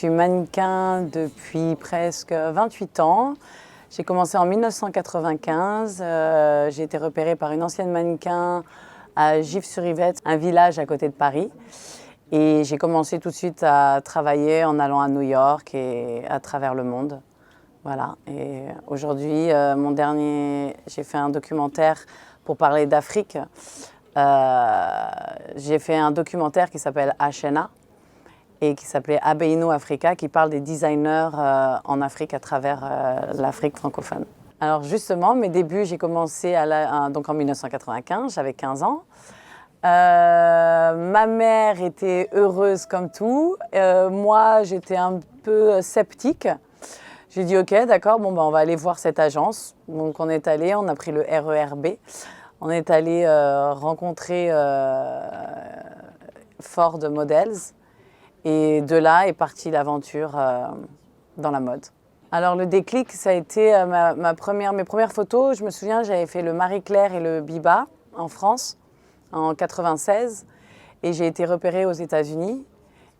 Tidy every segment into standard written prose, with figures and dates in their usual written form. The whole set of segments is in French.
suis mannequin depuis presque 28 ans. J'ai commencé en 1995. J'ai été repérée par une ancienne mannequin à Gif-sur-Yvette, un village à côté de Paris. Et j'ai commencé tout de suite à travailler en allant à New York et à travers le monde. Voilà. Et aujourd'hui, j'ai fait un documentaire pour parler d'Afrique. J'ai fait un documentaire qui s'appelle Ashena et qui s'appelait Abeino Africa, qui parle des designers en Afrique à travers l'Afrique francophone. Alors justement, mes débuts, j'ai commencé donc en 1995, j'avais 15 ans. Ma mère était heureuse comme tout. Moi, j'étais un peu sceptique. J'ai dit ok, d'accord, bon, on va aller voir cette agence. Donc on est allé, on a pris le RER B. On est allé rencontrer Ford Models. Et de là est partie l'aventure dans la mode. Alors le déclic, ça a été mes premières photos. Je me souviens, j'avais fait le Marie-Claire et le Biba en France en 96 et j'ai été repérée aux États-Unis.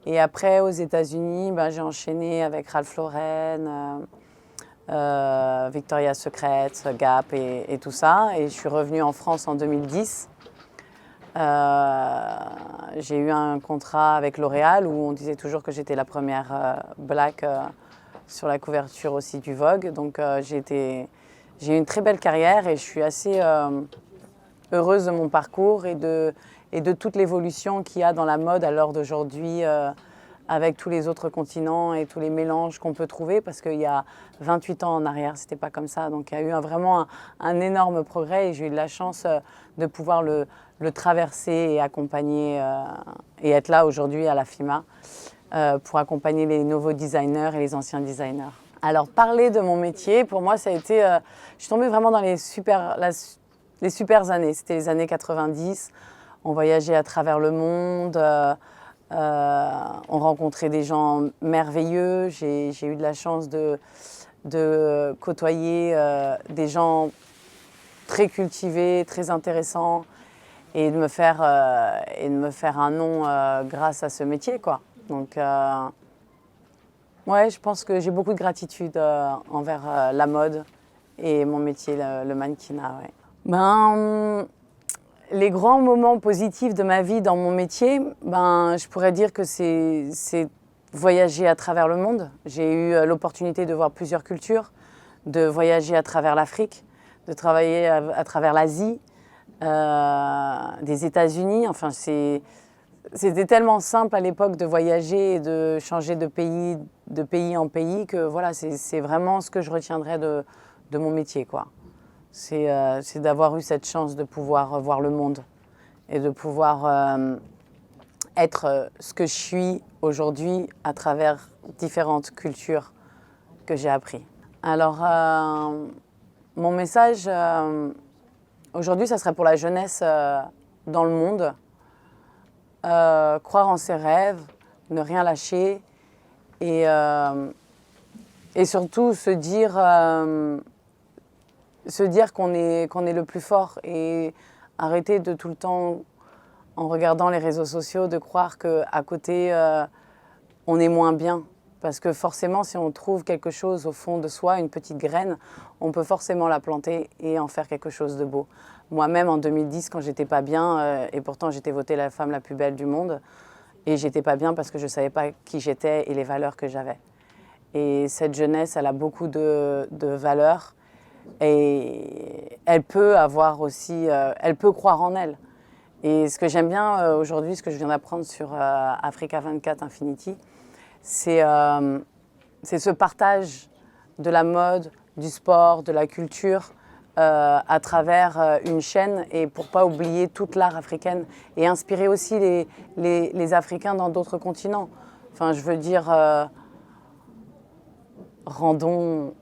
Et après, aux États-Unis, j'ai enchaîné avec Ralph Lauren, Victoria's Secret, Gap et tout ça. Et je suis revenue en France en 2010. J'ai eu un contrat avec L'Oréal où on disait toujours que j'étais la première black sur la couverture aussi du Vogue. Donc j'ai eu une très belle carrière et je suis assez heureuse de mon parcours et de toute l'évolution qu'il y a dans la mode à l'heure d'aujourd'hui avec tous les autres continents et tous les mélanges qu'on peut trouver parce qu'il y a 28 ans en arrière, c'était pas comme ça. Donc il y a eu vraiment un énorme progrès et j'ai eu de la chance de pouvoir le traverser et accompagner et être là aujourd'hui à la FIMA pour accompagner les nouveaux designers et les anciens designers. Alors parler de mon métier, pour moi ça a été... je suis tombée vraiment dans les super années, c'était les années 90. On voyageait à travers le monde, on rencontrait des gens merveilleux. J'ai eu de la chance de côtoyer des gens très cultivés, très intéressants et de me faire un nom grâce à ce métier, quoi. Donc, ouais, je pense que j'ai beaucoup de gratitude envers la mode et mon métier, le mannequinat. Ouais. Les grands moments positifs de ma vie dans mon métier, je pourrais dire que c'est voyager à travers le monde. J'ai eu l'opportunité de voir plusieurs cultures, de voyager à travers l'Afrique, de travailler à travers l'Asie, des États-Unis. Enfin, c'était tellement simple à l'époque de voyager et de changer de pays en pays que voilà, c'est vraiment ce que je retiendrai de mon métier, quoi. C'est d'avoir eu cette chance de pouvoir voir le monde et de pouvoir être ce que je suis aujourd'hui à travers différentes cultures que j'ai appris. Alors, mon message aujourd'hui, ça serait pour la jeunesse dans le monde. Croire en ses rêves, ne rien lâcher et surtout se dire qu'on est le plus fort et arrêter de tout le temps, en regardant les réseaux sociaux, de croire qu'à côté, on est moins bien. Parce que forcément, si on trouve quelque chose au fond de soi, une petite graine, on peut forcément la planter et en faire quelque chose de beau. Moi-même, en 2010, quand j'étais pas bien, et pourtant j'étais votée la femme la plus belle du monde, et j'étais pas bien parce que je savais pas qui j'étais et les valeurs que j'avais. Et cette jeunesse, elle a beaucoup de valeurs. Et elle peut avoir aussi, elle peut croire en elle. Et ce que j'aime bien aujourd'hui, ce que je viens d'apprendre sur Africa 24 Infinity, c'est ce partage de la mode, du sport, de la culture à travers une chaîne et pour pas oublier toute l'art africaine et inspirer aussi les Africains dans d'autres continents. Enfin, je veux dire, rendons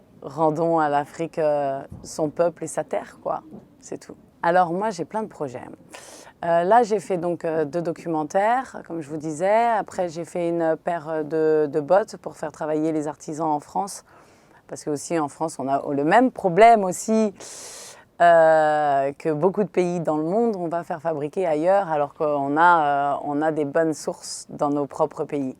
à l'Afrique son peuple et sa terre, quoi. C'est tout. Alors moi, j'ai plein de projets. Là, j'ai fait donc 2 documentaires, comme je vous disais. Après, j'ai fait une paire de bottes pour faire travailler les artisans en France. Parce que aussi en France, on a le même problème aussi que beaucoup de pays dans le monde. On va faire fabriquer ailleurs alors qu'on a des bonnes sources dans nos propres pays.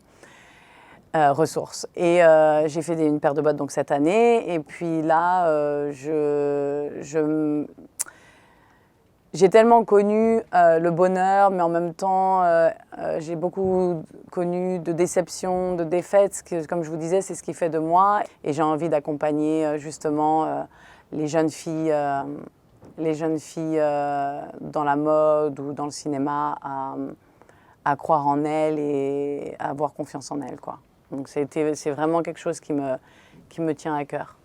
ressources. Et j'ai fait une paire de bottes donc cette année. Et puis là, j'ai tellement connu le bonheur, mais en même temps, j'ai beaucoup connu de déceptions, de défaites. Que, comme je vous disais, c'est ce qui fait de moi. Et j'ai envie d'accompagner justement les jeunes filles, dans la mode ou dans le cinéma à croire en elles et à avoir confiance en elles, quoi. Donc c'est vraiment quelque chose qui me tient à cœur.